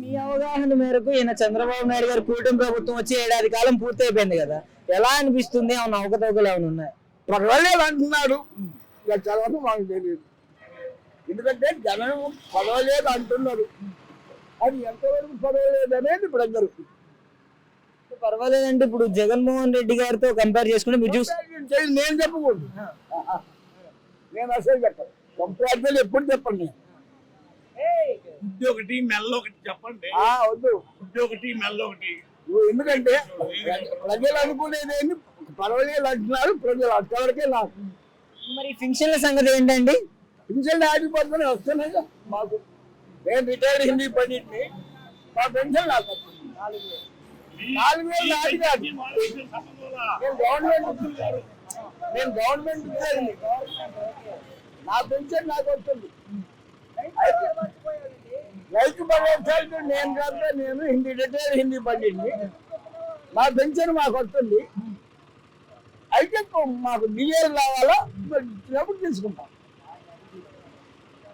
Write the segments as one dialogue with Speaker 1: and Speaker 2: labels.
Speaker 1: మీ అవగాహన మేరకు ఈయన చంద్రబాబు నాయుడు గారు కూటమి ప్రభుత్వం వచ్చి ఏడాది కాలం పూర్తి అయిపోయింది కదా, ఎలా అనిపిస్తుంది? ఏమన్నా అవకతవకలు ఏమైనా ఉన్నాయి?
Speaker 2: పర్వాలేదు అంటున్నారు, ఇక చదవడం మాకు తెలియదు. ఎందుకంటే జనం పర్వాలేదు అంటున్నారు, అది ఎంతవరకు పర్వాలేదు అనేది ఇప్పుడు అందరూ.
Speaker 1: పర్వాలేదంటే ఇప్పుడు జగన్మోహన్ రెడ్డి గారితో కంపేర్ చేసుకుంటే మీరు
Speaker 2: నేను చెప్పకూడదు, నేను అసలు చెప్పను. కంపారిజన్ ఎప్పుడు చెప్పండి నేను.
Speaker 3: ఒకటి మెల్ల ఒకటి చెప్పండి.
Speaker 2: వద్దు,
Speaker 3: ఒకటి మెల్ల ఒకటి.
Speaker 2: ఎందుకంటే ప్రజలు అనుకునేది పర్వాలేదు అంటున్నారు, ప్రజలు అంతవరకే నాకు.
Speaker 1: మరి పింఛన్ల సంగతి ఏంటండి?
Speaker 2: పెన్షన్ ఆగిపోతుంది వస్తున్నాయి మాకు. నేను రిటైర్డ్ హిందీ పండిట్ని, మా పెన్షన్ నాకు వస్తుంది 4,000 నాటి కాదు. నేను గవర్నమెంట్ ఉద్యోగిని, నా పెన్షన్ నాకు వస్తుంది. రైతు భరోసా నేను కాదు, నేను రిటైర్డ్ హిందీ పండిట్ని, మా పెన్షన్ మాకు వస్తుంది. అయితే మాకు డిఏలు రావాలా, ఇచ్చినప్పుడు తీసుకుంటాం.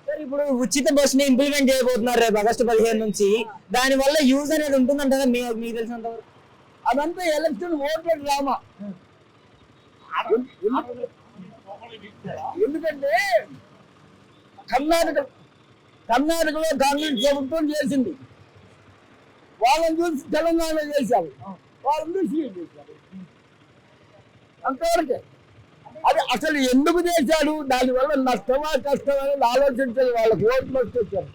Speaker 1: సార్, ఇప్పుడు ఉచిత బస్సుని ఇంప్లిమెంట్ చేయబోతున్నారు రేపు ఆగస్టు 15 నుంచి. దాని వల్ల యూజ్ అనేది ఉంటుందంటారా మీకు తెలిసినంత వరకు?
Speaker 2: అదంతా ఎలక్షన్ ఓట్ల డ్రామా. ఎందుకంటే కర్ణాటకలో కాంగ్రెస్ ప్రభుత్వం చేసింది, వాళ్ళని చూసి తెలంగాణ చేశారు, వాళ్ళని చూసి చేశారు, అంతవరకే. అది అసలు ఎందుకు చేశాడు, దానివల్ల నష్టమా కష్టమా అనేది ఆలోచించాలి. వాళ్ళకి ఓట్లు వచ్చి వచ్చారు.